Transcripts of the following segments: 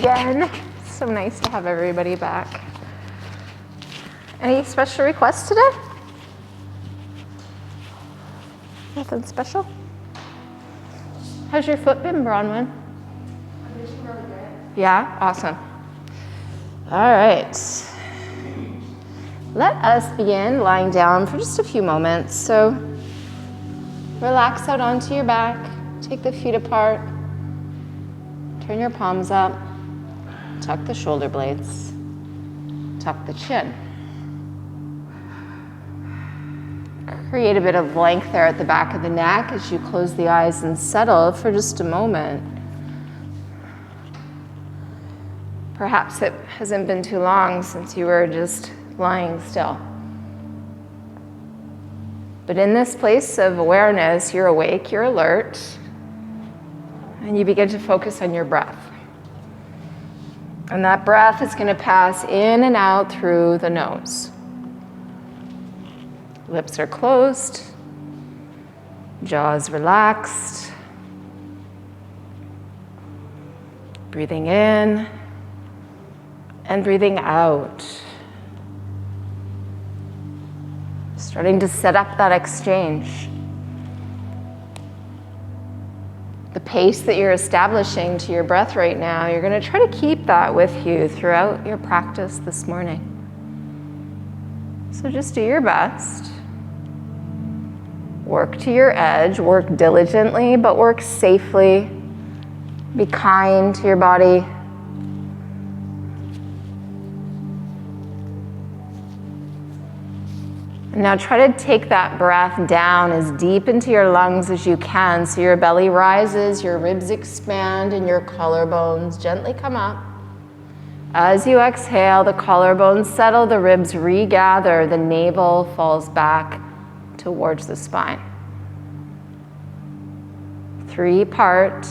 again. So nice to have everybody back. Any special requests today? Nothing special? How's your foot been, Bronwyn? Yeah, awesome. All right. Let us begin lying down for just a few moments. So relax out onto your back, take the feet apart, turn your palms up, tuck the shoulder blades, tuck the chin. Create a bit of length there at the back of the neck as you close the eyes and settle for just a moment. Perhaps it hasn't been too long since you were just lying still. But in this place of awareness, you're awake, you're alert, and you begin to focus on your breath. And that breath is going to pass in and out through the nose. Lips are closed, jaws relaxed. Breathing in and breathing out. Starting to set up that exchange. The pace that you're establishing to your breath right now, you're going to try to keep that with you throughout your practice this morning. So just do your best. Work to your edge, work diligently, but work safely. Be kind to your body. And now try to take that breath down as deep into your lungs as you can so your belly rises, your ribs expand, and your collarbones gently come up. As you exhale, the collarbones settle, the ribs regather, the navel falls back towards the spine. 3-part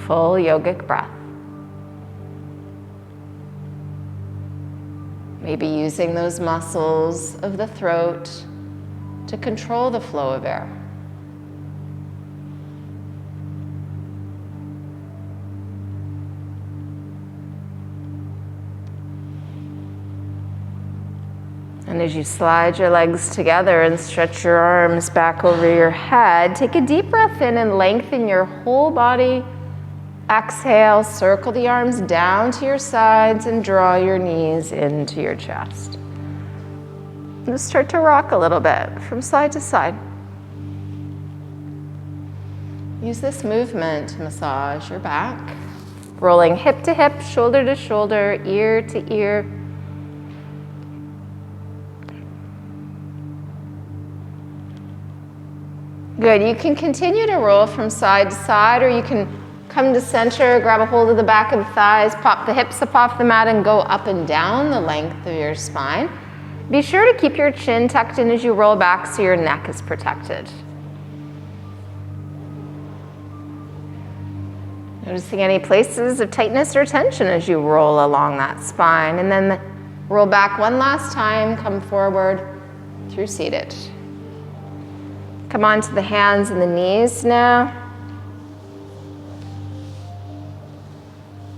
full yogic breath. Maybe using those muscles of the throat to control the flow of air. And as you slide your legs together and stretch your arms back over your head, take a deep breath in and lengthen your whole body. Exhale, circle the arms down to your sides and draw your knees into your chest. Just start to rock a little bit from side to side. Use this movement to massage your back, rolling hip to hip, shoulder to shoulder, ear to ear. Good. You can continue to roll from side to side, or you can come to center, grab a hold of the back of the thighs, pop the hips up off the mat, and go up and down the length of your spine. Be sure to keep your chin tucked in as you roll back so your neck is protected. Noticing any places of tightness or tension as you roll along that spine. And then roll back one last time, come forward through seated. Come on to the hands and the knees now.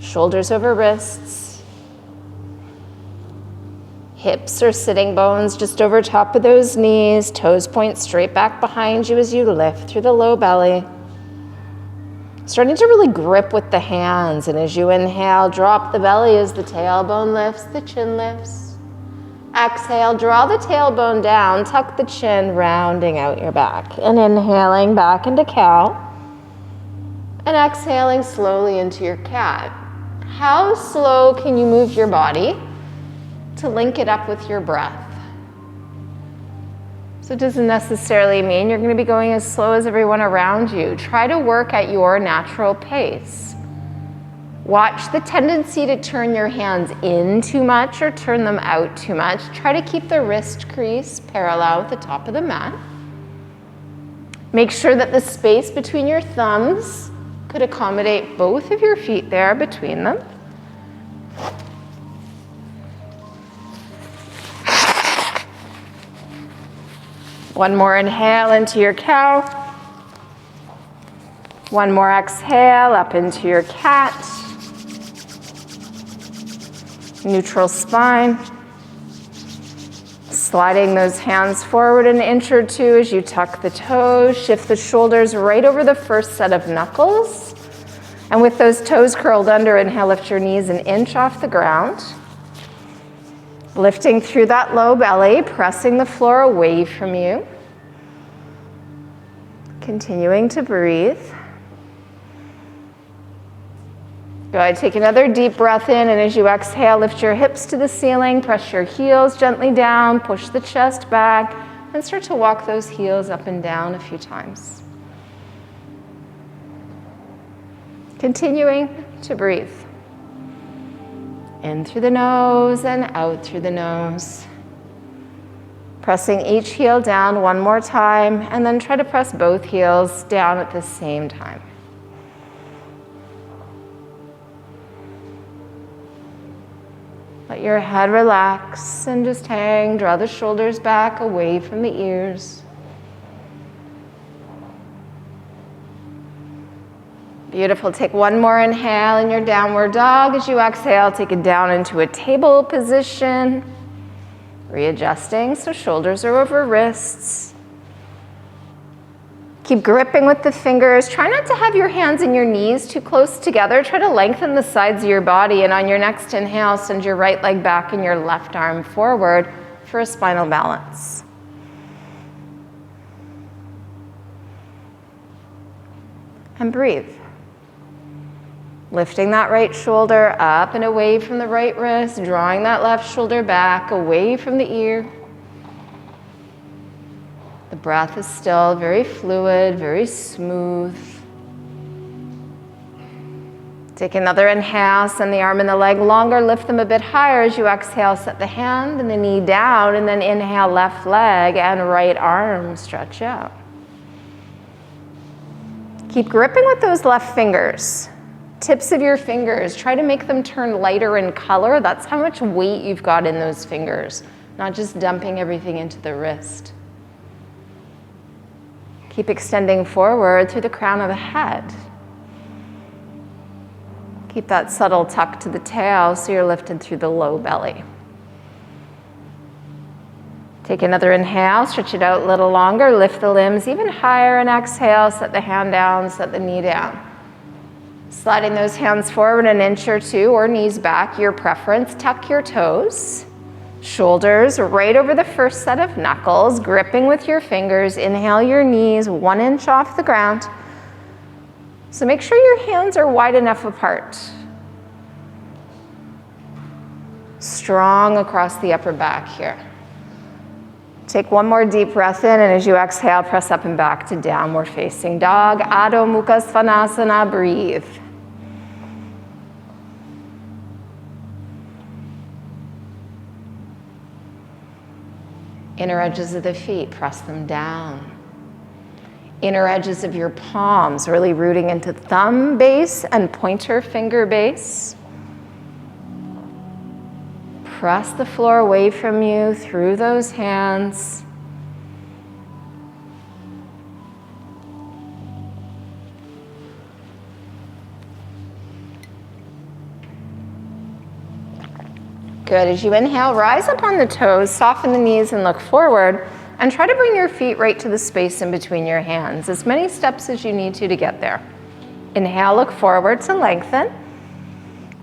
Shoulders over wrists. Hips or sitting bones just over top of those knees. Toes point straight back behind you as you lift through the low belly. Starting to really grip with the hands, and as you inhale, drop the belly as the tailbone lifts, the chin lifts. Exhale, draw the tailbone down, tuck the chin, rounding out your back. And inhaling back into cow. And exhaling slowly into your cat. How slow can you move your body to link it up with your breath? So it doesn't necessarily mean you're going to be going as slow as everyone around you. Try to work at your natural pace. Watch the tendency to turn your hands in too much or turn them out too much. Try to keep the wrist crease parallel with the top of the mat. Make sure that the space between your thumbs could accommodate both of your feet there between them. One more inhale into your cow. One more exhale up into your cat. Neutral spine. Sliding those hands forward an inch or two as you tuck the toes. Shift the shoulders right over the first set of knuckles. And with those toes curled under, inhale, lift your knees an inch off the ground. Lifting through that low belly, pressing the floor away from you. Continuing to breathe. Good, take another deep breath in, and as you exhale, lift your hips to the ceiling, press your heels gently down, push the chest back, and start to walk those heels up and down a few times. Continuing to breathe. In through the nose and out through the nose. Pressing each heel down one more time, and then try to press both heels down at the same time. Let your head relax and just hang. Draw the shoulders back away from the ears. Beautiful. Take one more inhale in your downward dog. As you exhale, take it down into a table position. Readjusting so shoulders are over wrists. Keep gripping with the fingers. Try not to have your hands and your knees too close together. Try to lengthen the sides of your body, and on your next inhale, send your right leg back and your left arm forward for a spinal balance. And breathe. Lifting that right shoulder up and away from the right wrist, drawing that left shoulder back away from the ear. The breath is still very fluid, very smooth. Take another inhale, send the arm and the leg longer, lift them a bit higher. As you exhale, set the hand and the knee down, and then inhale, left leg and right arm, stretch out. Keep gripping with those left fingers. Tips of your fingers, try to make them turn lighter in color. That's how much weight you've got in those fingers, not just dumping everything into the wrist. Keep extending forward through the crown of the head. Keep that subtle tuck to the tail so you're lifted through the low belly. Take another inhale, stretch it out a little longer, lift the limbs even higher, and exhale, set the hand down, set the knee down. Sliding those hands forward an inch or two, or knees back, your preference. Tuck your toes. Shoulders right over the first set of knuckles, gripping with your fingers. Inhale your knees 1 inch off the ground. So make sure your hands are wide enough apart. Strong across the upper back here. Take one more deep breath in, and as you exhale, press up and back to downward facing dog. Adho Mukha Svanasana, breathe. Inner edges of the feet, press them down. Inner edges of your palms, really rooting into thumb base and pointer finger base. Press the floor away from you through those hands. Good. As you inhale, rise up on the toes, soften the knees and look forward, and try to bring your feet right to the space in between your hands. As many steps as you need to get there. Inhale, look forward to lengthen.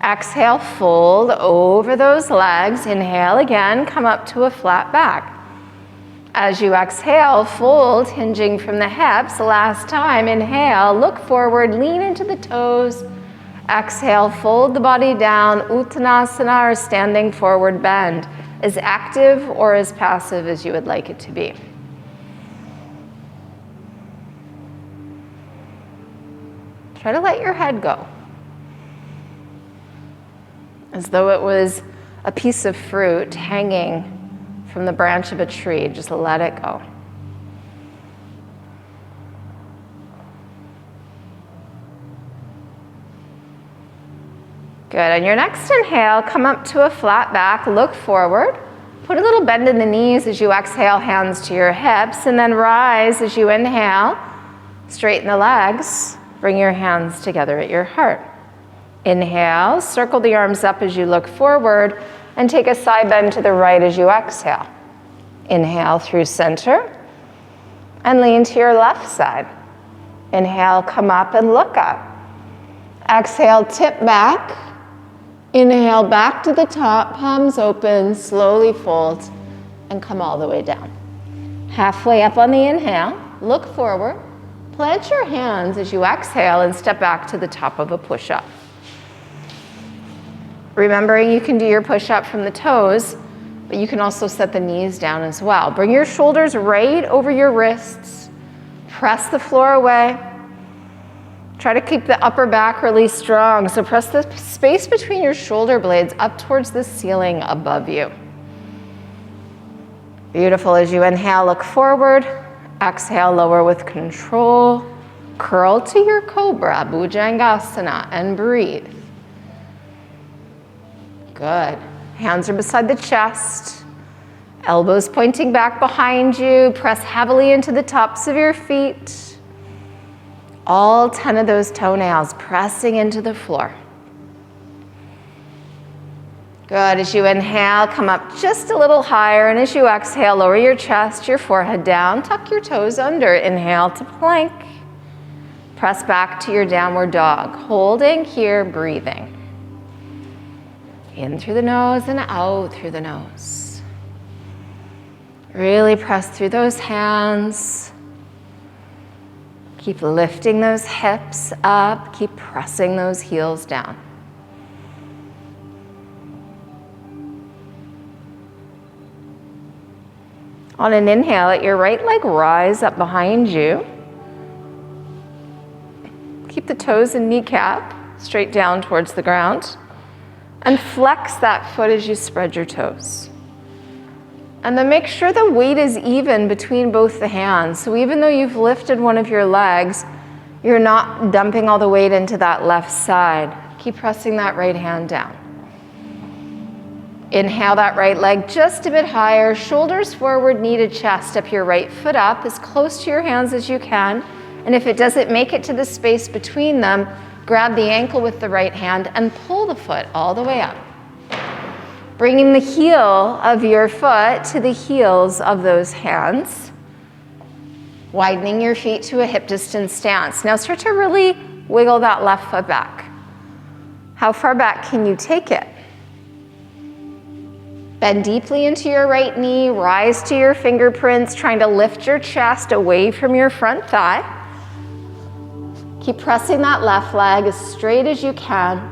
Exhale, fold over those legs. Inhale again, come up to a flat back. As you exhale, fold, hinging from the hips. Last time, inhale, look forward, lean into the toes. Exhale, fold the body down, Uttanasana, or standing forward bend, as active or as passive as you would like it to be. Try to let your head go, as though it was a piece of fruit hanging from the branch of a tree. Just let it go. Good. On your next inhale, come up to a flat back, look forward. Put a little bend in the knees as you exhale, hands to your hips, and then rise as you inhale. Straighten the legs. Bring your hands together at your heart. Inhale, circle the arms up as you look forward and take a side bend to the right as you exhale. Inhale through center and lean to your left side. Inhale, come up and look up. Exhale, tip back. Inhale, back to the top, palms open, slowly fold and come all the way down. Halfway up on the inhale, look forward. Plant your hands as you exhale and step back to the top of a push-up. Remembering you can do your push-up from the toes, but you can also set the knees down as well. Bring your shoulders right over your wrists. Press the floor away. Try to keep the upper back really strong. So press the space between your shoulder blades up towards the ceiling above you. Beautiful. As you inhale, look forward. Exhale, lower with control. Curl to your cobra, bhujangasana, and breathe. Good. Hands are beside the chest. Elbows pointing back behind you. Press heavily into the tops of your feet. All 10 of those toenails pressing into the floor. Good. As you inhale, come up just a little higher. And as you exhale, lower your chest, your forehead down. Tuck your toes under. Inhale to plank. Press back to your downward dog. Holding here, breathing. In through the nose and out through the nose. Really press through those hands. Keep lifting those hips up. Keep pressing those heels down. On an inhale, let your right leg rise up behind you. Keep the toes and kneecap straight down towards the ground. And flex that foot as you spread your toes. And then make sure the weight is even between both the hands. So even though you've lifted one of your legs, you're not dumping all the weight into that left side. Keep pressing that right hand down. Inhale that right leg just a bit higher. Shoulders forward, knee to chest. Step your right foot up as close to your hands as you can. And if it doesn't make it to the space between them, grab the ankle with the right hand and pull the foot all the way up. Bringing the heel of your foot to the heels of those hands. Widening your feet to a hip distance stance. Now start to really wiggle that left foot back. How far back can you take it? Bend deeply into your right knee. Rise to your fingerprints, trying to lift your chest away from your front thigh. Keep pressing that left leg as straight as you can.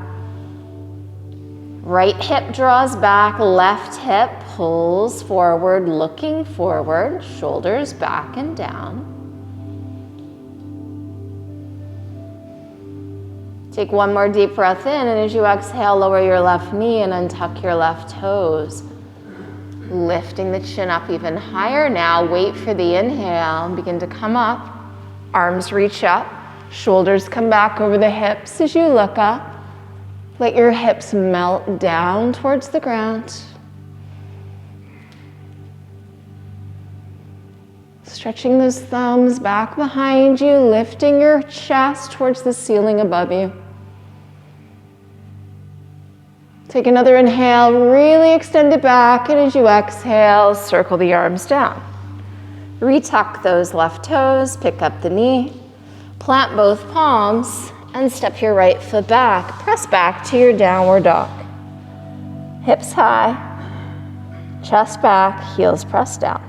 Right hip draws back, left hip pulls forward, looking forward, shoulders back and down. Take one more deep breath in, and as you exhale, lower your left knee and untuck your left toes. Lifting the chin up even higher now. Wait for the inhale and begin to come up. Arms reach up. Shoulders come back over the hips as you look up. Let your hips melt down towards the ground. Stretching those thumbs back behind you, lifting your chest towards the ceiling above you. Take another inhale, really extend it back, and as you exhale, circle the arms down. Retuck those left toes, pick up the knee. Plant both palms and step your right foot back. Press back to your downward dog. Hips high, chest back, heels pressed down.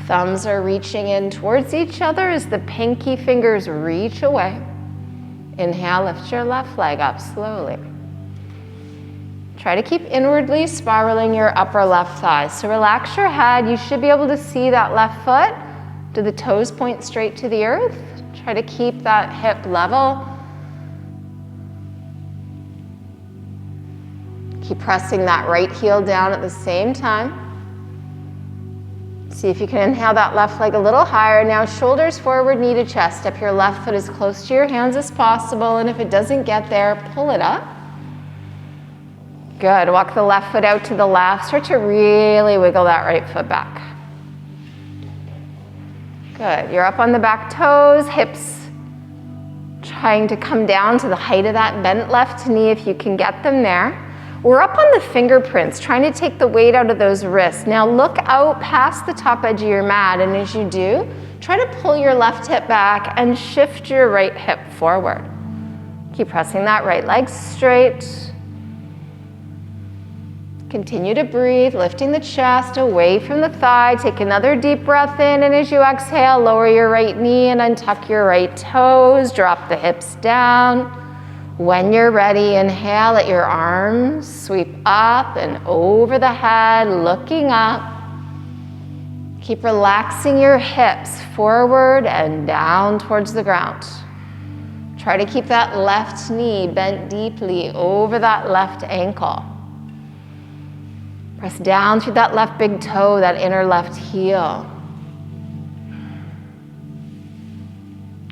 Thumbs are reaching in towards each other as the pinky fingers reach away. Inhale, lift your left leg up slowly. Try to keep inwardly spiraling your upper left thigh. So relax your head. You should be able to see that left foot. Do the toes point straight to the earth? Try to keep that hip level. Keep pressing that right heel down at the same time. See if you can inhale that left leg a little higher. Now shoulders forward, knee to chest. Step your left foot as close to your hands as possible. And if it doesn't get there, pull it up. Good. Walk the left foot out to the left. Start to really wiggle that right foot back. Good. You're up on the back toes, hips trying to come down to the height of that bent left knee if you can get them there. We're up on the fingerprints, trying to take the weight out of those wrists. Now look out past the top edge of your mat, and as you do, try to pull your left hip back and shift your right hip forward. Keep pressing that right leg straight. Continue to breathe, lifting the chest away from the thigh. Take another deep breath in, and as you exhale, lower your right knee and untuck your right toes. Drop the hips down. When you're ready, inhale, let your arms sweep up and over the head, looking up. Keep relaxing your hips forward and down towards the ground. Try to keep that left knee bent deeply over that left ankle. Press down through that left big toe, that inner left heel.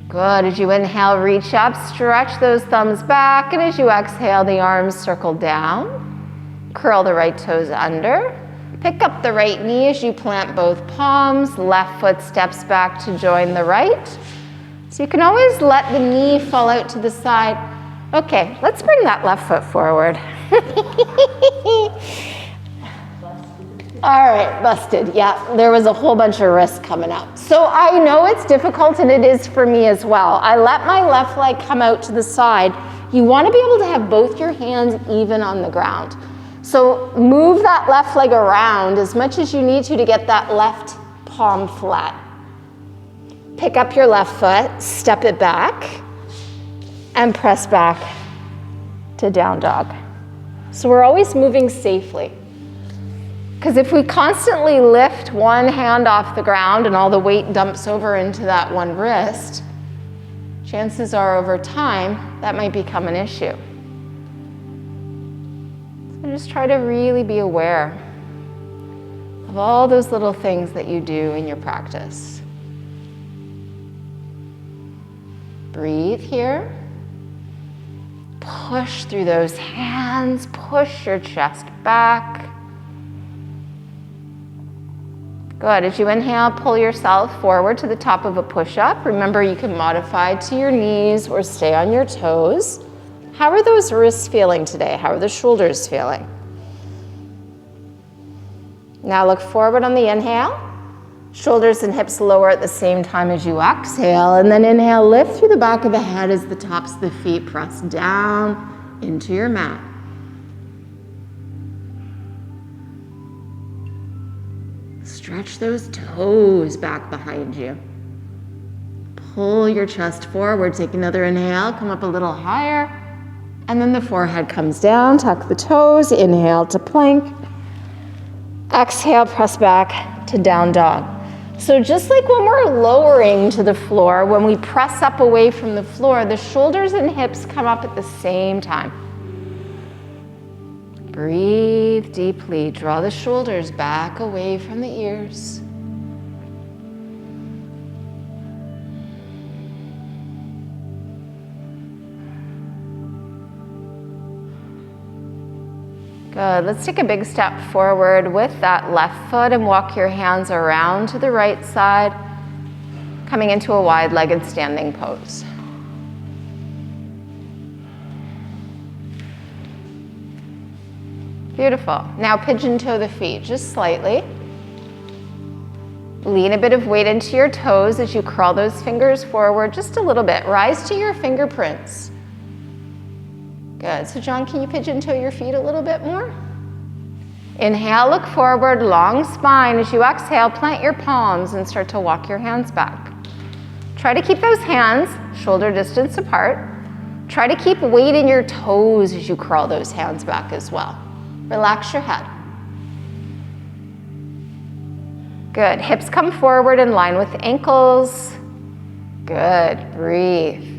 Good. As you inhale, reach up, stretch those thumbs back, and as you exhale, the arms circle down. Curl the right toes under. Pick up the right knee as you plant both palms. Left foot steps back to join the right. So you can always let the knee fall out to the side. Okay, let's bring that left foot forward. All right, busted. Yeah, there was a whole bunch of wrists coming up. So I know it's difficult, and it is for me as well. I let my left leg come out to the side. You want to be able to have both your hands even on the ground. So move that left leg around as much as you need to get that left palm flat. Pick up your left foot, step it back, and press back to down dog. So we're always moving safely. Because if we constantly lift one hand off the ground and all the weight dumps over into that one wrist, chances are over time that might become an issue. So just try to really be aware of all those little things that you do in your practice. Breathe here. Push through those hands, push your chest back. Good. As you inhale, pull yourself forward to the top of a push-up. Remember, you can modify to your knees or stay on your toes. How are those wrists feeling today? How are the shoulders feeling? Now look forward on the inhale. Shoulders and hips lower at the same time as you exhale. And then inhale, lift through the back of the head as the tops of the feet press down into your mat. Stretch those toes back behind you. Pull your chest forward. Take another inhale. Come up a little higher. And then the forehead comes down. Tuck the toes. Inhale to plank. Exhale, press back to down dog. So just like when we're lowering to the floor, when we press up away from the floor, the shoulders and hips come up at the same time. Breathe deeply. Draw the shoulders back away from the ears. Good. Let's take a big step forward with that left foot and walk your hands around to the right side, coming into a wide-legged standing pose. Beautiful. Now pigeon toe the feet just slightly. Lean a bit of weight into your toes as you curl those fingers forward just a little bit. Rise to your fingerprints. Good. So John, can you pigeon toe your feet a little bit more? Inhale, look forward, long spine. As you exhale, plant your palms and start to walk your hands back. Try to keep those hands shoulder distance apart. Try to keep weight in your toes as you curl those hands back as well. Relax your head. Good. Hips come forward in line with ankles. Good. Breathe.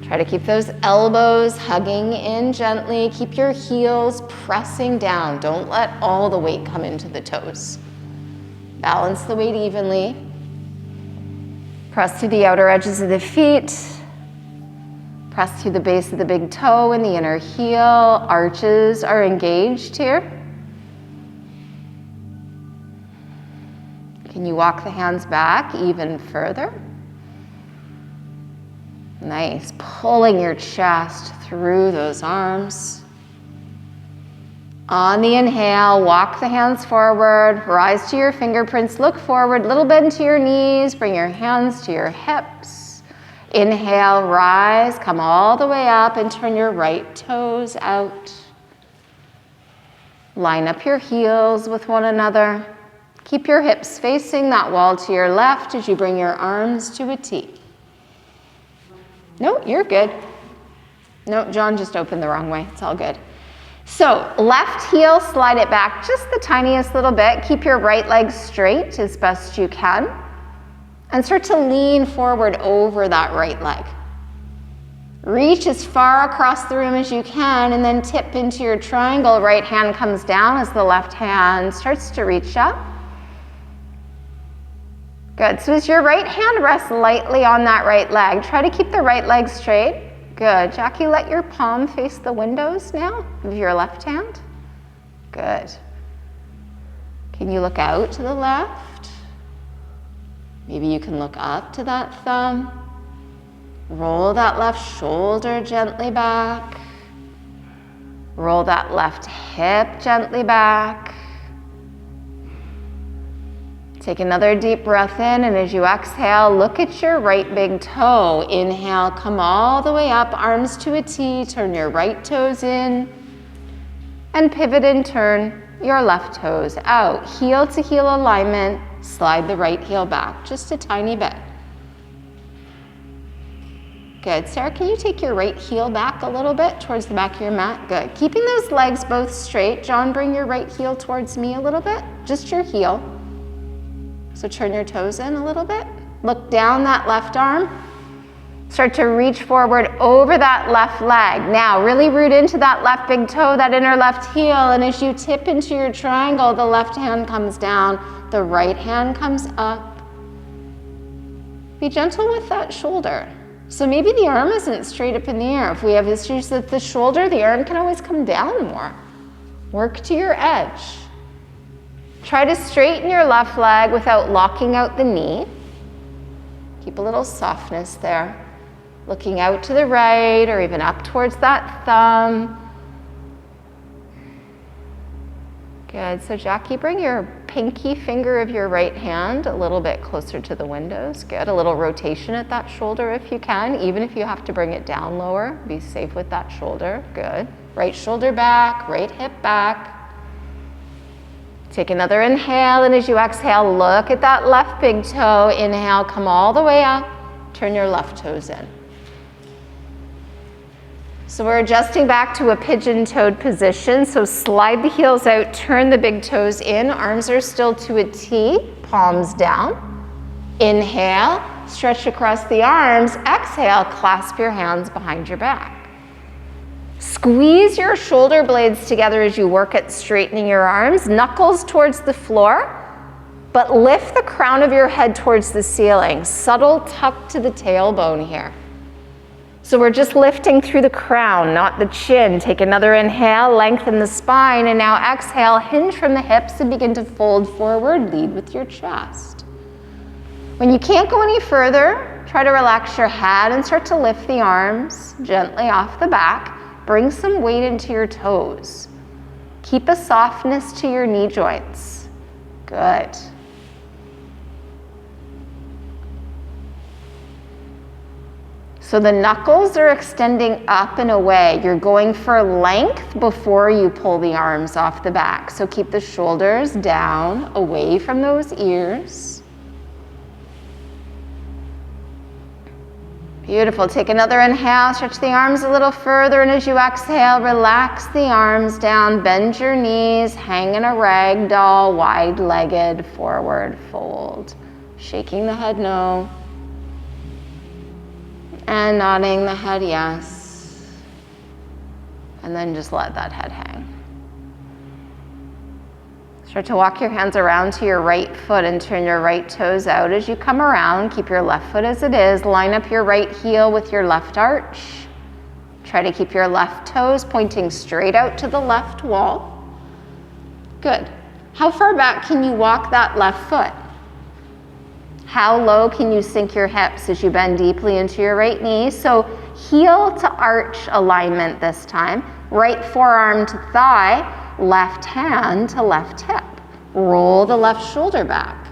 Try to keep those elbows hugging in gently. Keep your heels pressing down. Don't let all the weight come into the toes. Balance the weight evenly. Press through the outer edges of the feet. Press through the base of the big toe and the inner heel. Arches are engaged here. You can Can you walk the hands back even further? Nice, pulling your chest through those arms. On the inhale, walk the hands forward, rise to your fingerprints, look forward, little bend to your knees, bring your hands to your hips. Inhale, rise, come all the way up and turn your right toes out. Line up your heels with one another. Keep your hips facing that wall to your left as you bring your arms to a T. No, you're good. No, John just opened the wrong way. It's all good. So left heel, slide it back just the tiniest little bit. Keep your right leg straight as best you can. And start to lean forward over that right leg. Reach as far across the room as you can and then tip into your triangle. Right hand comes down as the left hand starts to reach up. Good, so as your right hand rests lightly on that right leg, try to keep the right leg straight. Good, Jackie, let your palm face the windows now of your left hand. Good. Can you look out to the left? Maybe you can look up to that thumb. Roll that left shoulder gently back. Roll that left hip gently back. Take another deep breath in, and as you exhale, look at your right big toe. Inhale, come all the way up, arms to a T, turn your right toes in, and pivot and turn your left toes out. Heel to heel alignment, slide the right heel back, just a tiny bit. Good, Sarah, can you take your right heel back a little bit towards the back of your mat? Good, keeping those legs both straight. John, bring your right heel towards me a little bit, just your heel. So turn your toes in a little bit. Look down that left arm. Start to reach forward over that left leg. Now, really root into that left big toe, that inner left heel, and as you tip into your triangle, the left hand comes down, the right hand comes up. Be gentle with that shoulder. So maybe the arm isn't straight up in the air. If we have issues with the shoulder, the arm can always come down more. Work to your edge. Try to straighten your left leg without locking out the knee. Keep a little softness there. Looking out to the right or even up towards that thumb. Good, so Jackie, bring your pinky finger of your right hand a little bit closer to the windows. Good, a little rotation at that shoulder if you can, even if you have to bring it down lower. Be safe with that shoulder, good. Right shoulder back, right hip back. Take another inhale, and as you exhale, look at that left big toe. Inhale, come all the way up, turn your left toes in. So we're adjusting back to a pigeon-toed position. So slide the heels out, turn the big toes in, arms are still to a T, palms down. Inhale, stretch across the arms. Exhale, clasp your hands behind your back. Squeeze your shoulder blades together as you work at straightening your arms, knuckles towards the floor, but lift the crown of your head towards the ceiling. Subtle tuck to the tailbone here. So we're just lifting through the crown, not the chin. Take another inhale, lengthen the spine, and now exhale, hinge from the hips and begin to fold forward, lead with your chest. When you can't go any further, try to relax your head and start to lift the arms gently off the back. Bring some weight into your toes. Keep a softness to your knee joints. Good. So the knuckles are extending up and away. You're going for length before you pull the arms off the back. So keep the shoulders down, away from those ears. Beautiful, take another inhale, stretch the arms a little further, and as you exhale, relax the arms down, bend your knees, hang in a ragdoll, wide-legged forward fold. Shaking the head no, and nodding the head yes, and then just let that head hang. Start to walk your hands around to your right foot and turn your right toes out. As you come around, keep your left foot as it is. Line up your right heel with your left arch. Try to keep your left toes pointing straight out to the left wall. Good. How far back can you walk that left foot? How low can you sink your hips as you bend deeply into your right knee? So heel to arch alignment this time. Right forearm to thigh, left hand to left hip. Roll the left shoulder back.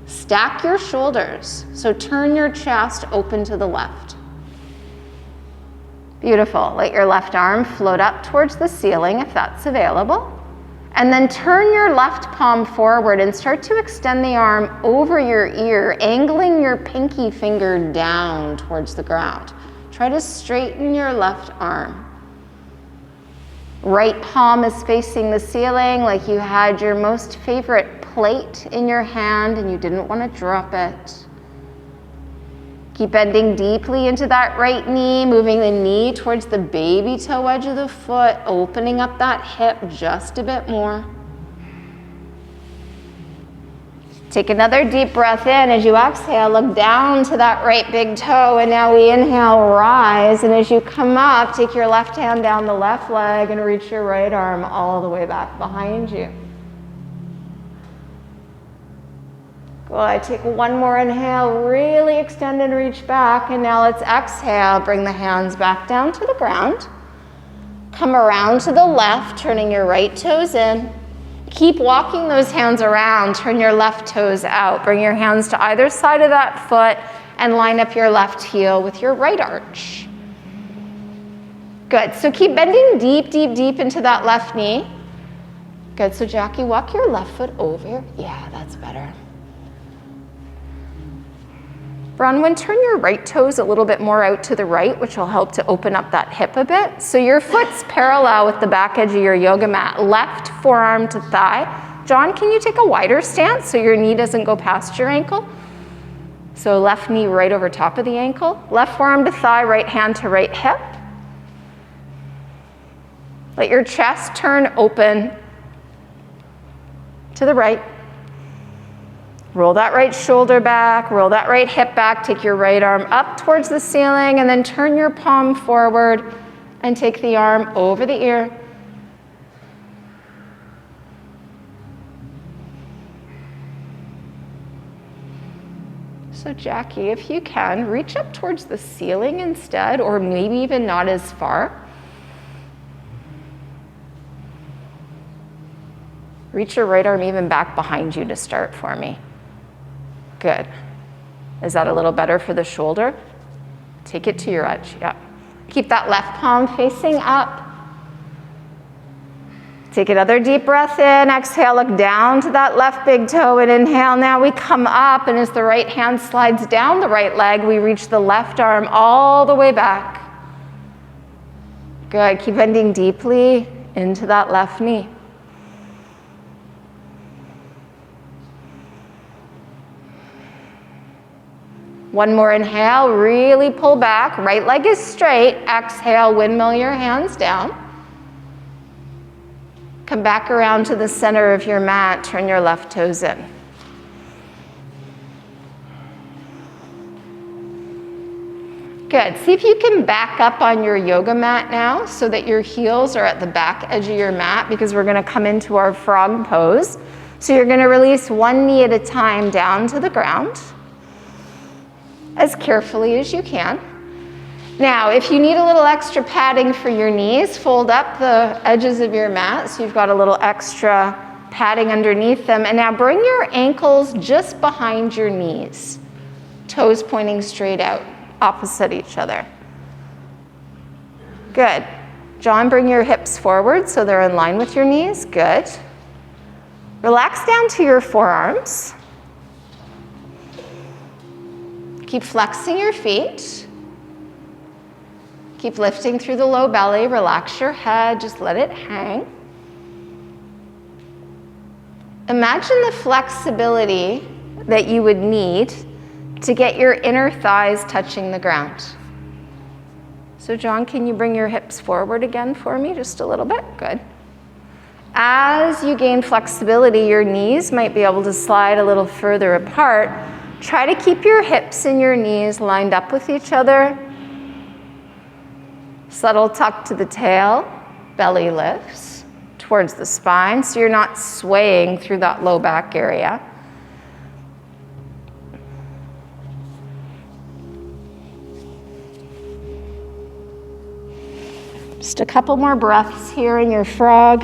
Stack your shoulders. So turn your chest open to the left. Beautiful. Let your left arm float up towards the ceiling if that's available. And then turn your left palm forward and start to extend the arm over your ear, angling your pinky finger down towards the ground. Try to straighten your left arm. Right palm is facing the ceiling like you had your most favorite plate in your hand and you didn't want to drop it. Keep bending deeply into that right knee, moving the knee towards the baby toe edge of the foot, opening up that hip just a bit more. Take another deep breath in. As you exhale, look down to that right big toe, and now we inhale, rise, and as you come up, take your left hand down the left leg and reach your right arm all the way back behind you. Good, take one more inhale, really extend and reach back, and now let's exhale, bring the hands back down to the ground. Come around to the left, turning your right toes in. Keep walking those hands around, turn your left toes out. Bring your hands to either side of that foot and line up your left heel with your right arch. Good, so keep bending deep, deep, deep into that left knee. Good, so Jackie, walk your left foot over. Yeah, that's better. Bronwyn, turn your right toes a little bit more out to the right, which will help to open up that hip a bit. So your foot's parallel with the back edge of your yoga mat, left forearm to thigh. John, can you take a wider stance so your knee doesn't go past your ankle? So left knee right over top of the ankle. Left forearm to thigh, right hand to right hip. Let your chest turn open to the right. Roll that right shoulder back, roll that right hip back, take your right arm up towards the ceiling, and then turn your palm forward and take the arm over the ear. So Jackie, if you can, reach up towards the ceiling instead, or maybe even not as far. Reach your right arm even back behind you to start for me. Good. Is that a little better for the shoulder? Take it to your edge, yeah. Keep that left palm facing up. Take another deep breath in, exhale, look down to that left big toe and inhale. Now we come up, and as the right hand slides down the right leg, we reach the left arm all the way back. Good, keep bending deeply into that left knee. One more inhale, really pull back, right leg is straight. Exhale, windmill your hands down. Come back around to the center of your mat, turn your left toes in. Good, see if you can back up on your yoga mat now so that your heels are at the back edge of your mat, because we're gonna come into our frog pose. So you're gonna release one knee at a time down to the ground, as carefully as you can. Now, if you need a little extra padding for your knees, fold up the edges of your mat so you've got a little extra padding underneath them. And now bring your ankles just behind your knees, toes pointing straight out, opposite each other. Good. John, bring your hips forward so they're in line with your knees. Good. Relax down to your forearms. Keep flexing your feet. Keep lifting through the low belly. Relax your head, just let it hang. Imagine the flexibility that you would need to get your inner thighs touching the ground. So John, can you bring your hips forward again for me, just a little bit? Good. As you gain flexibility, your knees might be able to slide a little further apart. Try to keep your hips and your knees lined up with each other. Subtle tuck to the tail, belly lifts towards the spine so you're not swaying through that low back area. Just a couple more breaths here in your frog.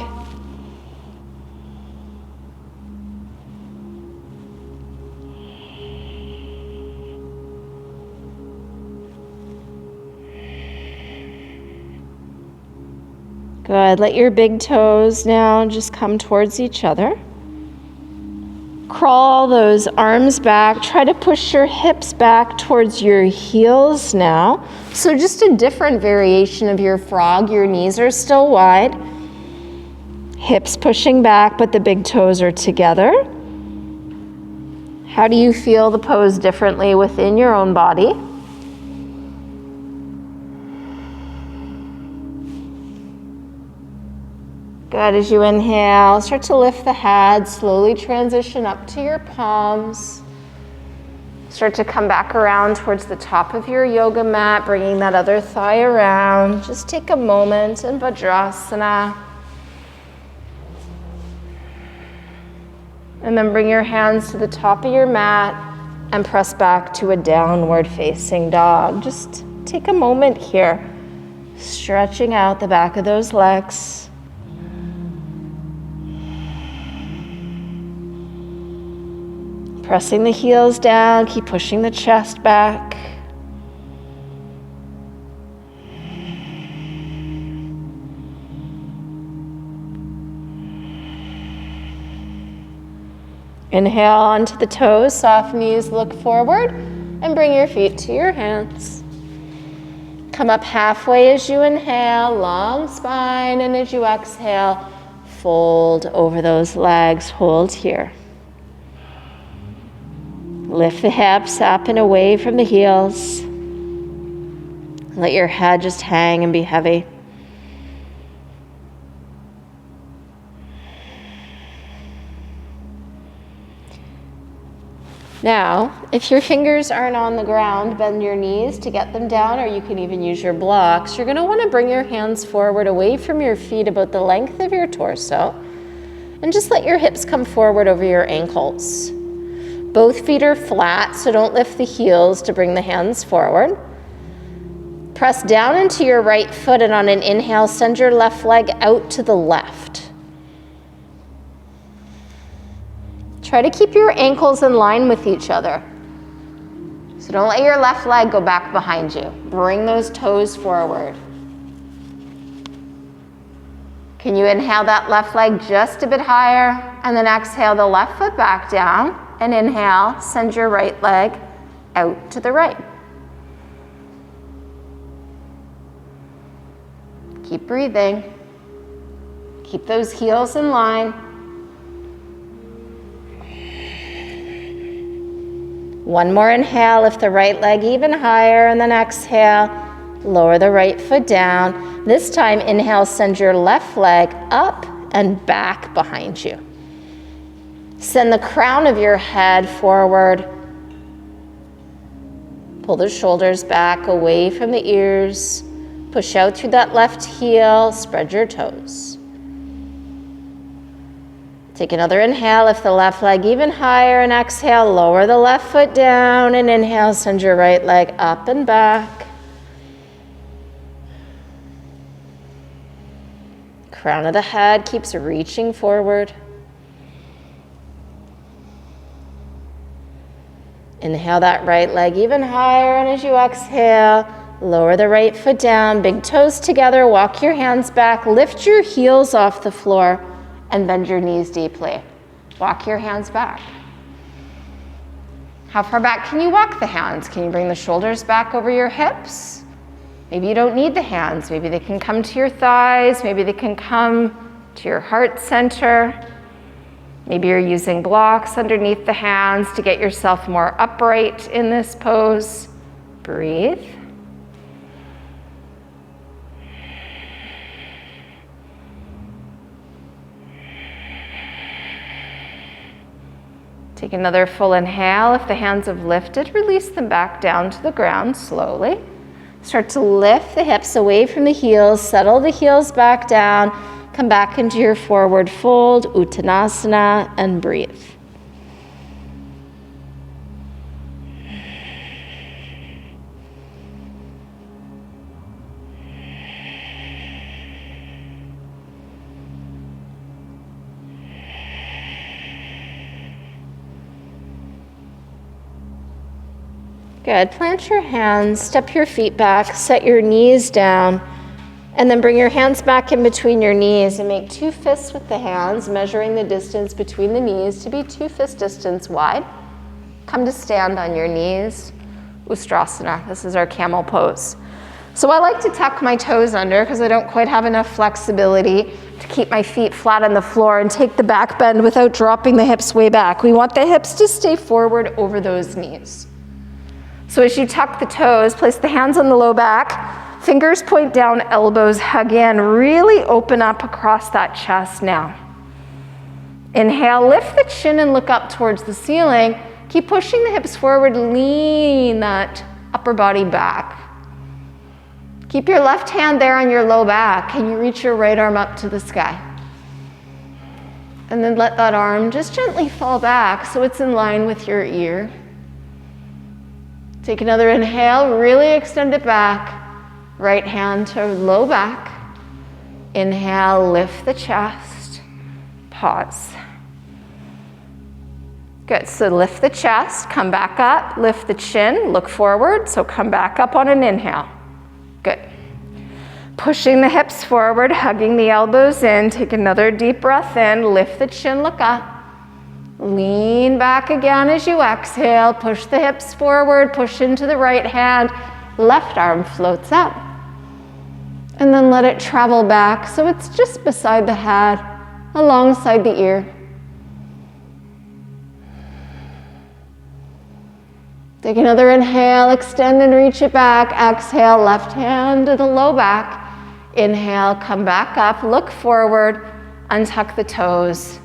Good. Let your big toes now just come towards each other. Crawl those arms back. Try to push your hips back towards your heels now. So just a different variation of your frog. Your knees are still wide. Hips pushing back, but the big toes are together. How do you feel the pose differently within your own body? Good. As you inhale, start to lift the head, slowly transition up to your palms. Start to come back around towards the top of your yoga mat, bringing that other thigh around. Just take a moment in Vajrasana. And then bring your hands to the top of your mat and press back to a downward facing dog. Just take a moment here, stretching out the back of those legs. Pressing the heels down, keep pushing the chest back. Inhale onto the toes, soft knees, look forward, and bring your feet to your hands. Come up halfway as you inhale, long spine, and as you exhale, fold over those legs, hold here. Lift the hips up and away from the heels. Let your head just hang and be heavy. Now, if your fingers aren't on the ground, bend your knees to get them down, or you can even use your blocks. You're going to want to bring your hands forward away from your feet about the length of your torso, and just let your hips come forward over your ankles. Both feet are flat, so don't lift the heels to bring the hands forward. Press down into your right foot, and on an inhale, send your left leg out to the left. Try to keep your ankles in line with each other. So don't let your left leg go back behind you. Bring those toes forward. Can you inhale that left leg just a bit higher, and then exhale the left foot back down? And inhale, send your right leg out to the right. Keep breathing. Keep those heels in line. One more inhale, lift the right leg even higher, and then exhale, lower the right foot down. This time, inhale, send your left leg up and back behind you. Send the crown of your head forward. Pull the shoulders back away from the ears. Push out through that left heel. Spread your toes. Take another inhale, lift the left leg even higher, and exhale, lower the left foot down, and inhale, send your right leg up and back. Crown of the head keeps reaching forward. Inhale that right leg even higher, and as you exhale, lower the right foot down, big toes together, walk your hands back, lift your heels off the floor, and bend your knees deeply. Walk your hands back. How far back can you walk the hands? Can you bring the shoulders back over your hips? Maybe you don't need the hands. Maybe they can come to your thighs. Maybe they can come to your heart center. Maybe you're using blocks underneath the hands to get yourself more upright in this pose. Breathe. Take another full inhale. If the hands have lifted, release them back down to the ground slowly. Start to lift the hips away from the heels, settle the heels back down, come back into your forward fold, Uttanasana, and breathe. Good. Plant your hands, step your feet back, set your knees down, and then bring your hands back in between your knees and make 2 fists with the hands, measuring the distance between the knees to be 2 fist distance wide. Come to stand on your knees. Ustrasana. This is our camel pose. So I like to tuck my toes under because I don't quite have enough flexibility to keep my feet flat on the floor and take the back bend without dropping the hips way back. We want the hips to stay forward over those knees. So as you tuck the toes, place the hands on the low back, fingers point down, elbows hug in, really open up across that chest now. Inhale, lift the chin and look up towards the ceiling. Keep pushing the hips forward, lean that upper body back. Keep your left hand there on your low back. Can you reach your right arm up to the sky? And then let that arm just gently fall back so it's in line with your ear. Take another inhale, really extend it back. Right hand to low back. Inhale, lift the chest. Pause. Good, so lift the chest, come back up, lift the chin, look forward, so come back up on an inhale. Good. Pushing the hips forward, hugging the elbows in, take another deep breath in, lift the chin, look up. Lean back again as you exhale, push the hips forward, push into the right hand, left arm floats up. And then let it travel back so it's just beside the head, alongside the ear. Take another inhale, extend and reach it back. Exhale, left hand to the low back. Inhale, come back up, look forward, untuck the toes.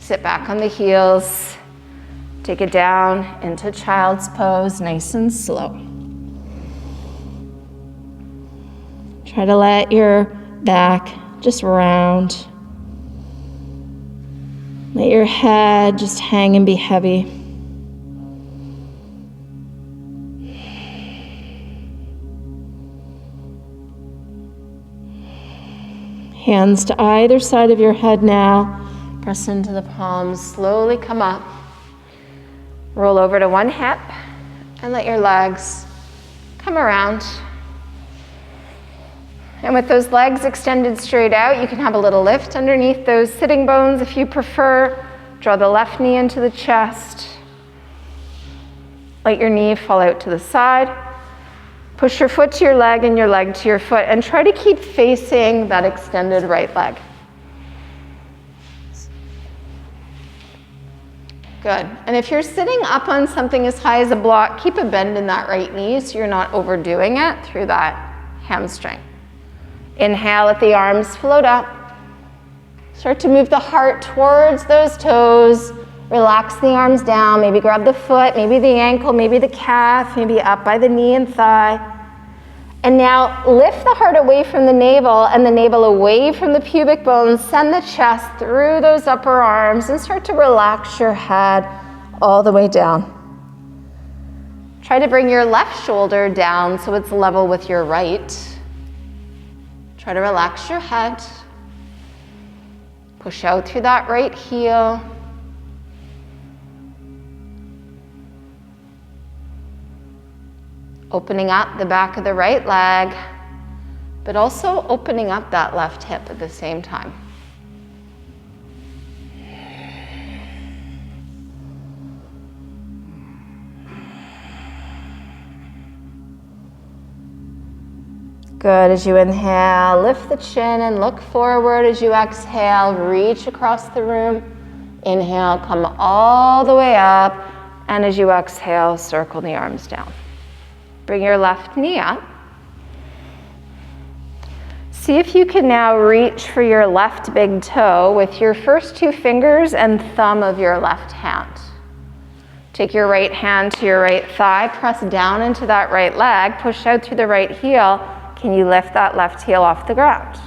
Sit back on the heels. Take it down into child's pose, nice and slow. Try to let your back just round. Let your head just hang and be heavy. Hands to either side of your head now. Press into the palms, slowly come up. Roll over to one hip and let your legs come around. And with those legs extended straight out, you can have a little lift underneath those sitting bones if you prefer. Draw the left knee into the chest. Let your knee fall out to the side. Push your foot to your leg and your leg to your foot, and try to keep facing that extended right leg. Good. And if you're sitting up on something as high as a block, keep a bend in that right knee so you're not overdoing it through that hamstring. Inhale, let the arms float up. Start to move the heart towards those toes. Relax the arms down, maybe grab the foot, maybe the ankle, maybe the calf, maybe up by the knee and thigh. And now lift the heart away from the navel and the navel away from the pubic bones. Send the chest through those upper arms and start to relax your head all the way down. Try to bring your left shoulder down so it's level with your right. Try to relax your head. Push out through that right heel. Opening up the back of the right leg, but also opening up that left hip at the same time. Good. As you inhale, lift the chin and look forward. As you exhale, reach across the room. Inhale, come all the way up. And as you exhale, circle the arms down. Bring your left knee up. See if you can now reach for your left big toe with your first 2 fingers and thumb of your left hand. Take your right hand to your right thigh, press down into that right leg, push out through the right heel. Can you lift that left heel off the ground?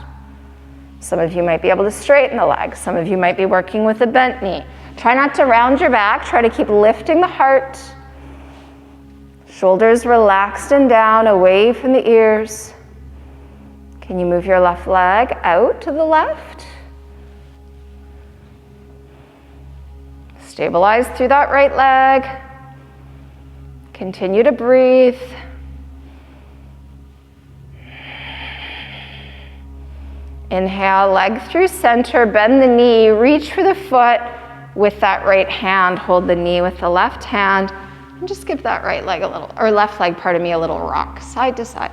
Some of you might be able to straighten the leg. Some of you might be working with a bent knee. Try not to round your back. Try to keep lifting the heart. Shoulders relaxed and down, away from the ears. Can you move your left leg out to the left? Stabilize through that right leg. Continue to breathe. Inhale, leg through center, bend the knee, reach for the foot with that right hand. Hold the knee with the left hand, and just give that right leg a little, or left leg, pardon me, a little rock, side to side.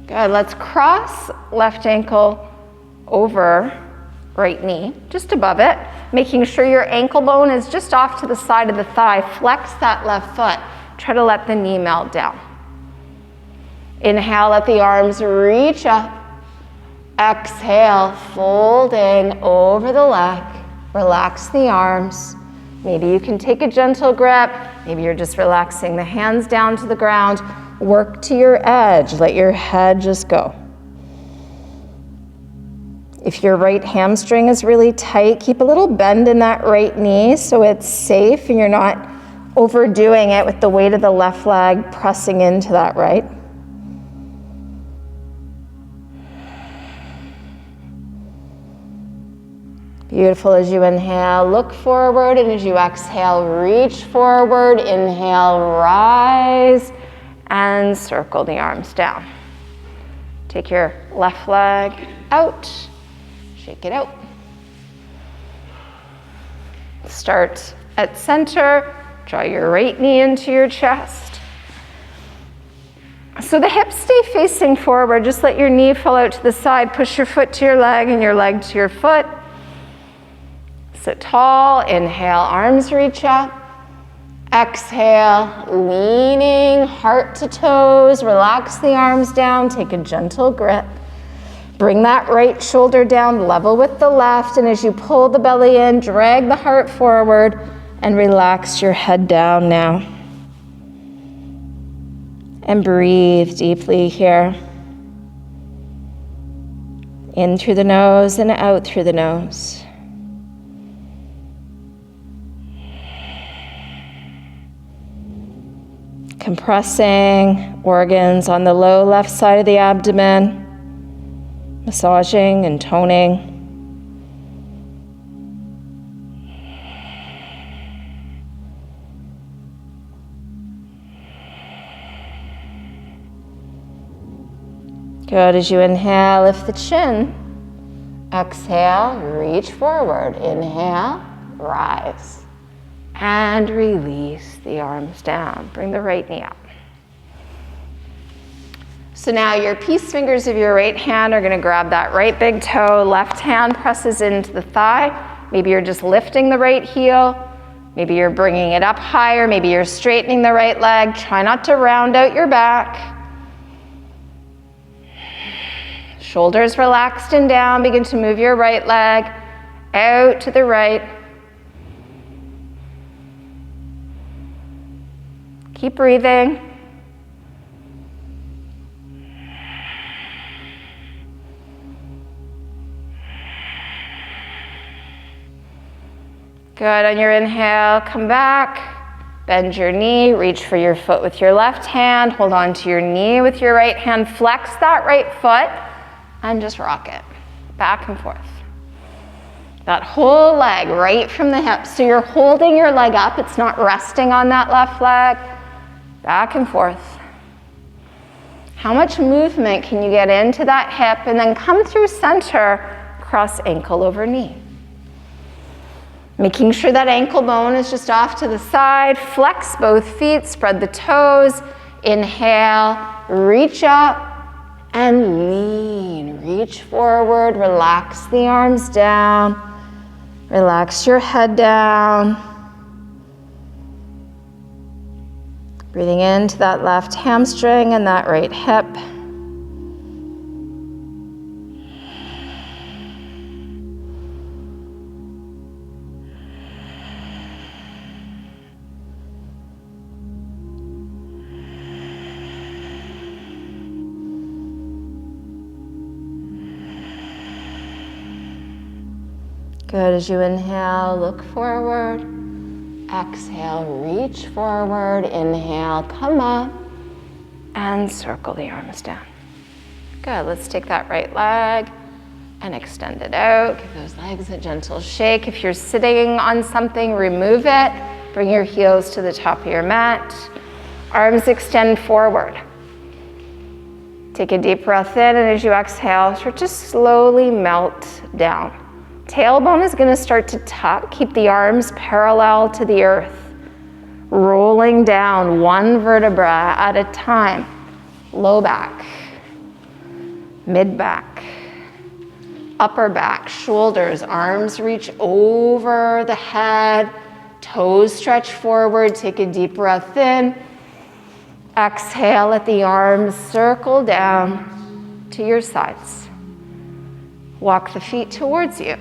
Good, let's cross left ankle over right knee, just above it, making sure your ankle bone is just off to the side of the thigh. Flex that left foot. Try to let the knee melt down. Inhale, let the arms reach up. Exhale, folding over the leg. Relax the arms. Maybe you can take a gentle grip. Maybe you're just relaxing the hands down to the ground. Work to your edge. Let your head just go. If your right hamstring is really tight, keep a little bend in that right knee so it's safe and you're not overdoing it with the weight of the left leg pressing into that right. Beautiful. As you inhale, look forward, and as you exhale, reach forward. Inhale, rise, and circle the arms down. Take your left leg out, shake it out. Start at center, draw your right knee into your chest. So the hips stay facing forward, just let your knee fall out to the side, push your foot to your leg and your leg to your foot. Sit tall, inhale, arms reach up. Exhale, leaning heart to toes, relax the arms down, take a gentle grip. Bring that right shoulder down, level with the left, and as you pull the belly in, drag the heart forward and relax your head down now. And breathe deeply here. In through the nose and out through the nose. Compressing organs on the low left side of the abdomen, massaging and toning. Good. As you inhale, lift the chin. Exhale, reach forward. Inhale, rise. And release the arms down. Bring the right knee up. So now your peace fingers of your right hand are gonna grab that right big toe. Left hand presses into the thigh. Maybe you're just lifting the right heel. Maybe you're bringing it up higher. Maybe you're straightening the right leg. Try not to round out your back. Shoulders relaxed and down. Begin to move your right leg out to the right. Keep breathing. Good. On your inhale, come back. Bend your knee. Reach for your foot with your left hand. Hold on to your knee with your right hand. Flex that right foot and just rock it back and forth. That whole leg right from the hip. So you're holding your leg up. It's not resting on that left leg. Back and forth. How much movement can you get into that hip and then come through center, cross ankle over knee. Making sure that ankle bone is just off to the side. Flex both feet, spread the toes. Inhale, reach up and lean. Reach forward, relax the arms down. Relax your head down. Breathing into that left hamstring and that right hip. Good. As you inhale, look forward. Exhale, reach forward. Inhale, come up and circle the arms down. Good. Let's take that right leg and extend it out. Give those legs a gentle shake. If you're sitting on something, remove it. Bring your heels to the top of your mat. Arms extend forward. Take a deep breath in, and as you exhale, start to slowly melt down. Tailbone is going to start to tuck. Keep the arms parallel to the earth. Rolling down one vertebra at a time. Low back, mid back, upper back, shoulders, arms reach over the head, toes stretch forward. Take a deep breath in. Exhale, let the arms circle down to your sides. Walk the feet towards you.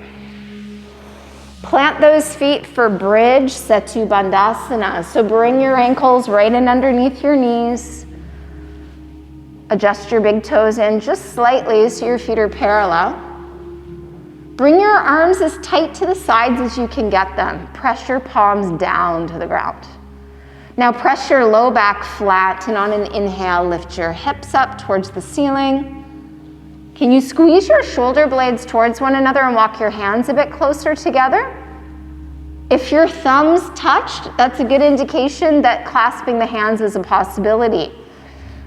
Plant those feet for bridge Setu Bandhasana. So bring your ankles right in underneath your knees. Adjust your big toes in just slightly so your feet are parallel. Bring your arms as tight to the sides as you can get them. Press your palms down to the ground. Now press your low back flat, and on an inhale, lift your hips up towards the ceiling. Can you squeeze your shoulder blades towards one another and walk your hands a bit closer together? If your thumbs touched, that's a good indication that clasping the hands is a possibility.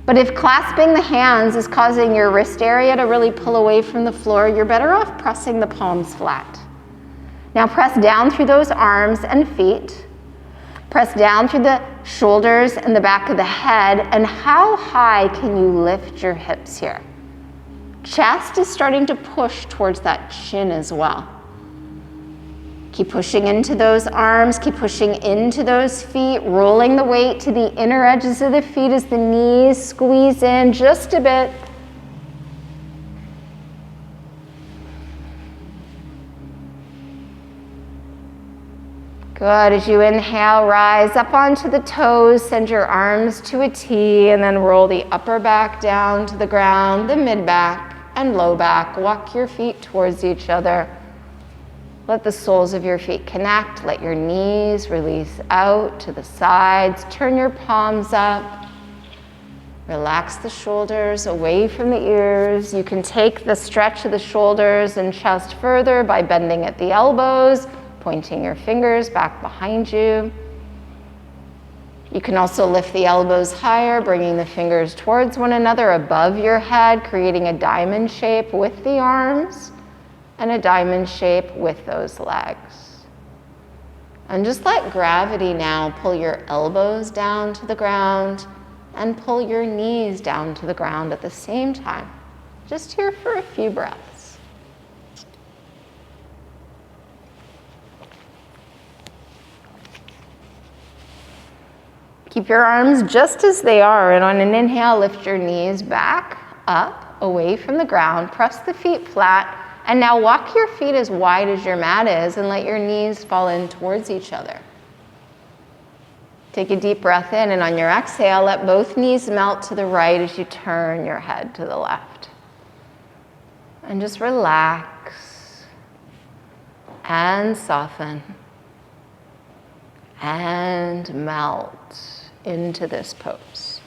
But if clasping the hands is causing your wrist area to really pull away from the floor, you're better off pressing the palms flat. Now press down through those arms and feet. Press down through the shoulders and the back of the head. And how high can you lift your hips here? Chest is starting to push towards that chin as well. Keep pushing into those arms, keep pushing into those feet, rolling the weight to the inner edges of the feet as the knees squeeze in just a bit. Good. As you inhale, rise up onto the toes, send your arms to a T, and then roll the upper back down to the ground, the mid back and low back. Walk your feet towards each other. Let the soles of your feet connect. Let your knees release out to the sides. Turn your palms up. Relax the shoulders away from the ears. You can take the stretch of the shoulders and chest further by bending at the elbows, pointing your fingers back behind you. You can also lift the elbows higher, bringing the fingers towards one another above your head, creating a diamond shape with the arms and a diamond shape with those legs. And just let gravity now pull your elbows down to the ground and pull your knees down to the ground at the same time. Just here for a few breaths. Keep your arms just as they are, and on an inhale, lift your knees back, up, away from the ground. Press the feet flat, and now walk your feet as wide as your mat is and let your knees fall in towards each other. Take a deep breath in, and on your exhale, let both knees melt to the right as you turn your head to the left. And just relax and soften and melt into this pose.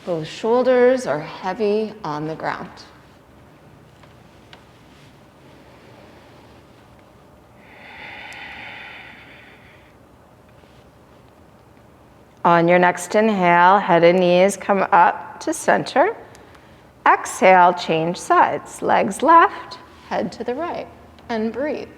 Both shoulders are heavy on the ground. On your next inhale, head and knees come up to center. Exhale, change sides. Legs left, head to the right, and breathe.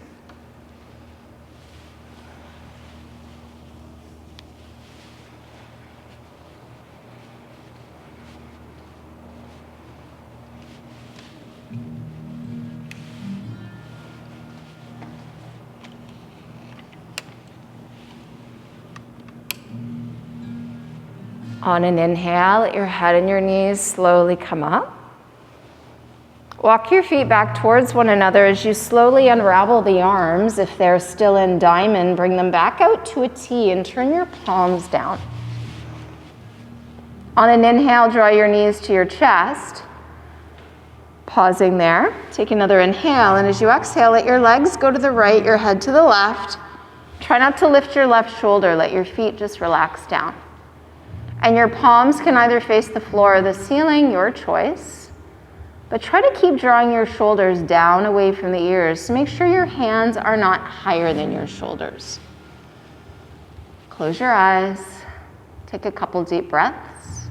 On an inhale, let your head and your knees slowly come up. Walk your feet back towards one another as you slowly unravel the arms. If they're still in diamond, bring them back out to a T and turn your palms down. On an inhale, draw your knees to your chest. Pausing there, take another inhale, and as you exhale, let your legs go to the right, your head to the left. Try not to lift your left shoulder, let your feet just relax down. And your palms can either face the floor or the ceiling, your choice. But try to keep drawing your shoulders down away from the ears to make sure your hands are not higher than your shoulders. Close your eyes. Take a couple deep breaths.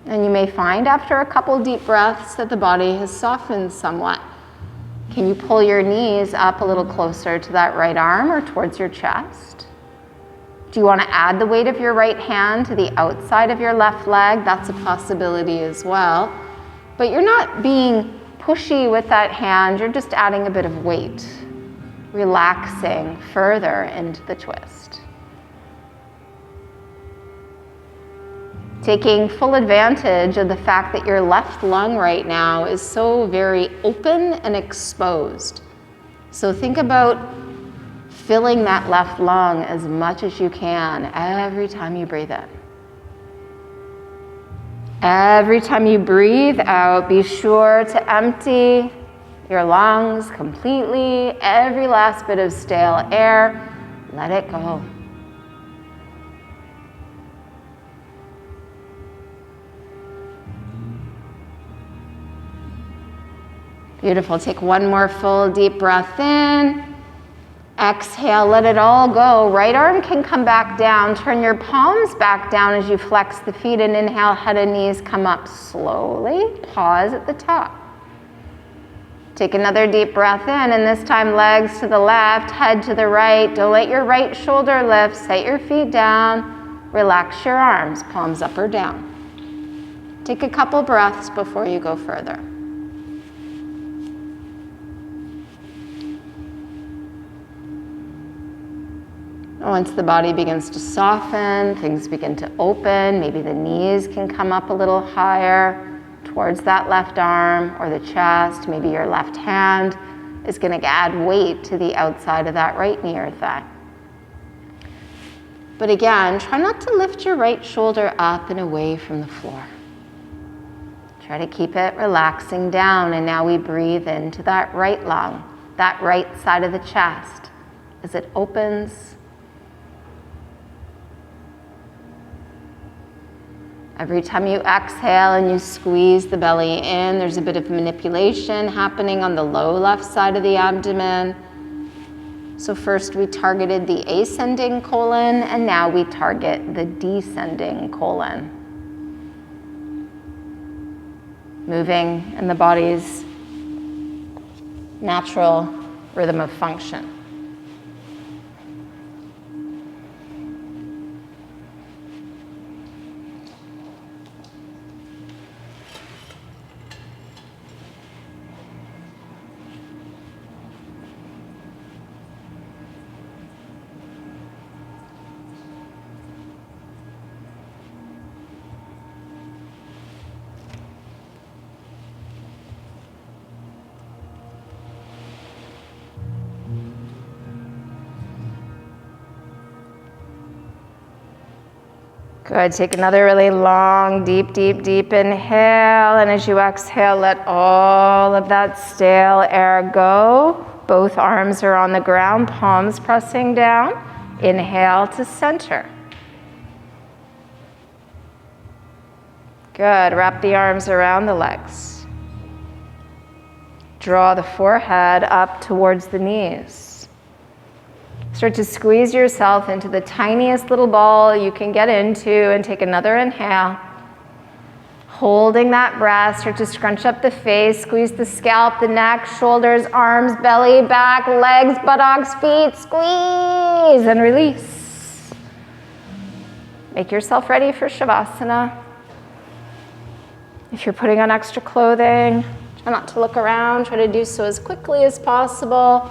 And you may find after a couple deep breaths that the body has softened somewhat. Can you pull your knees up a little closer to that right arm or towards your chest? Do you want to add the weight of your right hand to the outside of your left leg? That's a possibility as well. But you're not being pushy with that hand, you're just adding a bit of weight, relaxing further into the twist. Taking full advantage of the fact that your left lung right now is so very open and exposed. So think about filling that left lung as much as you can every time you breathe in. Every time you breathe out, be sure to empty your lungs completely. Every last bit of stale air, let it go. Beautiful. Take one more full deep breath in. Exhale, let it all go. Right arm can come back down. Turn your palms back down as you flex the feet and inhale, head and knees come up slowly. Pause at the top. Take another deep breath in, and this time legs to the left, head to the right. Don't let your right shoulder lift. Set your feet down. Relax your arms, palms up or down. Take a couple breaths before you go further. Once the body begins to soften, things begin to open, maybe the knees can come up a little higher towards that left arm or the chest. Maybe your left hand is going to add weight to the outside of that right knee or thigh. But again, try not to lift your right shoulder up and away from the floor. Try to keep it relaxing down, and now we breathe into that right lung, that right side of the chest as it opens. Every time you exhale and you squeeze the belly in, there's a bit of manipulation happening on the low left side of the abdomen. So first we targeted the ascending colon, and now we target the descending colon. Moving in the body's natural rhythm of function. Good, take another really long, deep, deep, deep inhale, and as you exhale, let all of that stale air go. Both arms are on the ground, palms pressing down. Inhale to center. Good, wrap the arms around the legs. Draw the forehead up towards the knees. Start to squeeze yourself into the tiniest little ball you can get into, and take another inhale. Holding that breath, start to scrunch up the face, squeeze the scalp, the neck, shoulders, arms, belly, back, legs, buttocks, feet, squeeze and release. Make yourself ready for Shavasana. If you're putting on extra clothing, try not to look around, try to do so as quickly as possible.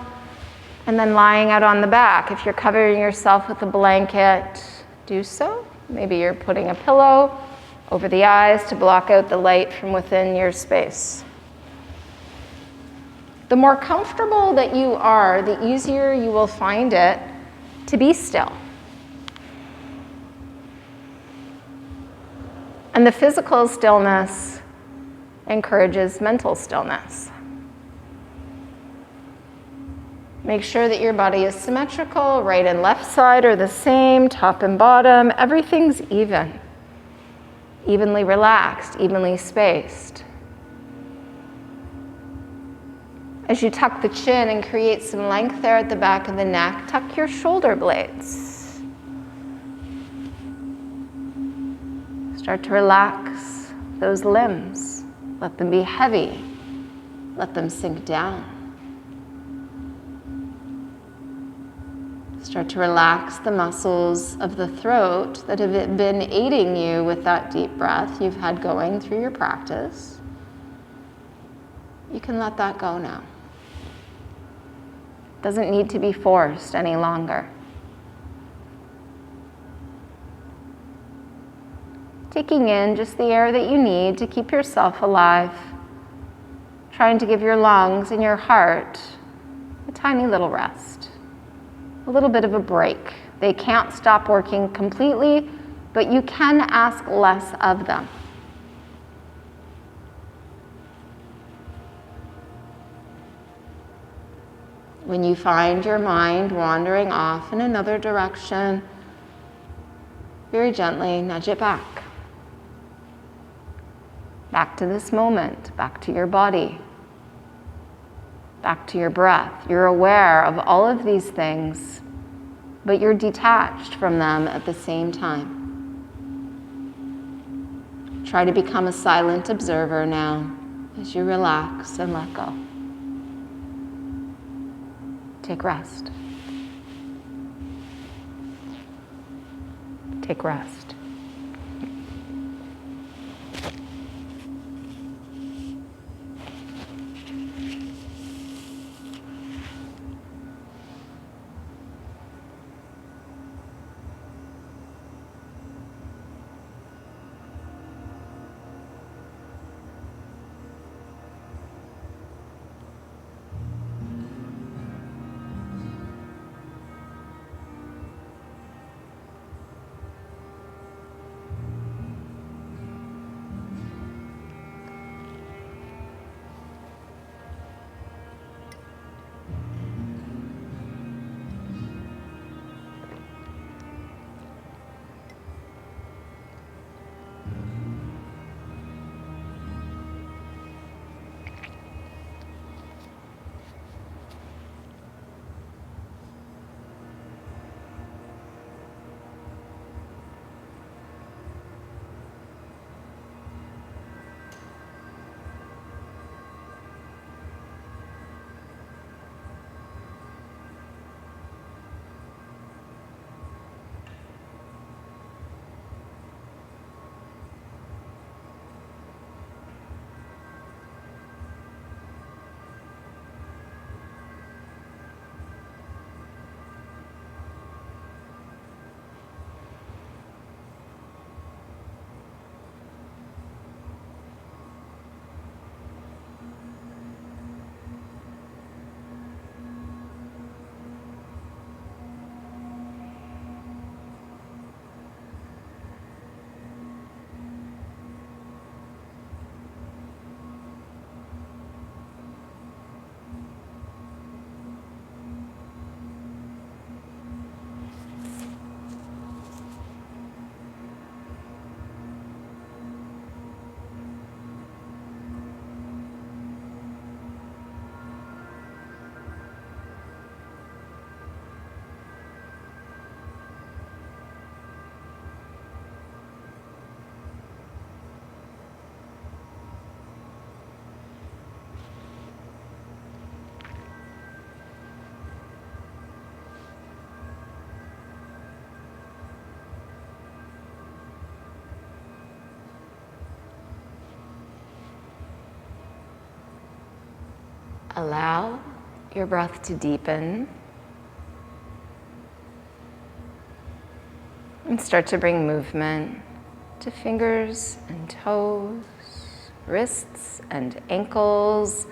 And then lying out on the back. If you're covering yourself with a blanket, do so. Maybe you're putting a pillow over the eyes to block out the light from within your space. The more comfortable that you are, the easier you will find it to be still. And the physical stillness encourages mental stillness. Make sure that your body is symmetrical. Right and left side are the same, top and bottom. Everything's even. Evenly relaxed, evenly spaced. As you tuck the chin and create some length there at the back of the neck, tuck your shoulder blades. Start to relax those limbs. Let them be heavy. Let them sink down. Start to relax the muscles of the throat that have been aiding you with that deep breath you've had going through your practice. You can let that go now. It doesn't need to be forced any longer. Taking in just the air that you need to keep yourself alive. Trying to give your lungs and your heart a tiny little rest. A little bit of a break. They can't stop working completely, but you can ask less of them. When you find your mind wandering off in another direction, very gently nudge it back. Back to this moment, back to your body, back to your breath. You're aware of all of these things, but you're detached from them at the same time. Try to become a silent observer now as you relax and let go. Take rest. Take rest. Allow your breath to deepen and start to bring movement to fingers and toes, wrists and ankles.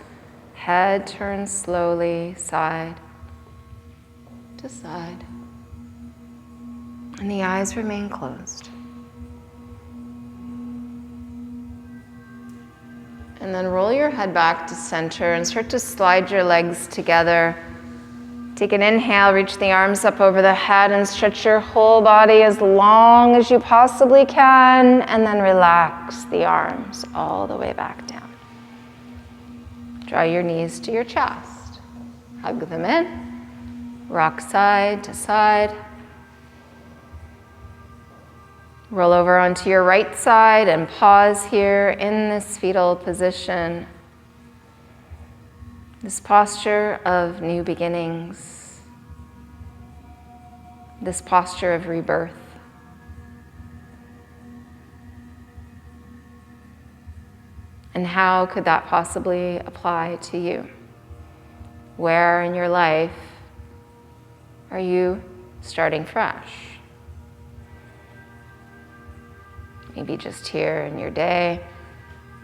Head turns slowly side to side, and the eyes remain closed. And then roll your head back to center and start to slide your legs together Take an inhale, reach the arms up over the head and stretch your whole body as long as you possibly can, and then relax the arms all the way back down. Draw your knees to your chest. Hug them in. Rock side to side. Roll over onto your right side and pause here in this fetal position. This posture of new beginnings. This posture of rebirth. And how could that possibly apply to you? Where in your life are you starting fresh? Maybe just here in your day,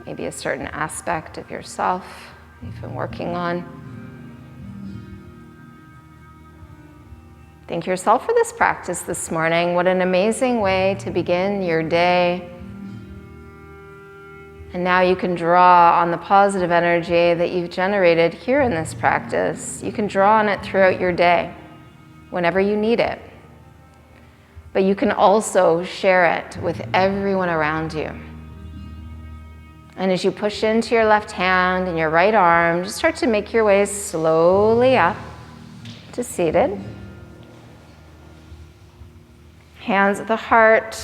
maybe a certain aspect of yourself you've been working on. Thank yourself for this practice this morning. What an amazing way to begin your day. And now you can draw on the positive energy that you've generated here in this practice. You can draw on it throughout your day, whenever you need it. But you can also share it with everyone around you. And as you push into your left hand and your right arm, just start to make your way slowly up to seated. Hands at the heart,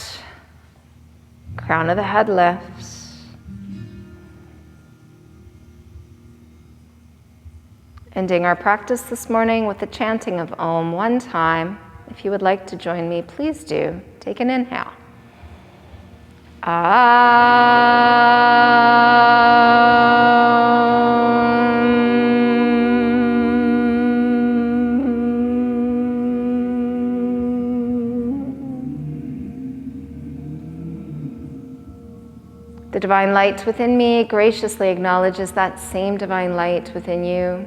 crown of the head lifts. Ending our practice this morning with the chanting of Om one time. If you would like to join me, please do. Take an inhale. The divine light within me graciously acknowledges that same divine light within you.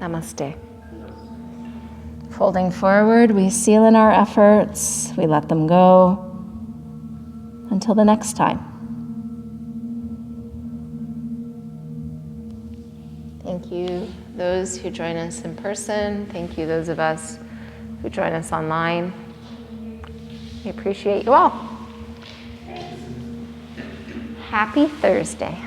Namaste. Folding forward, we seal in our efforts, we let them go. Until the next time. Thank you, those who join us in person. Thank you, those of us who join us online. We appreciate you all. Happy Thursday.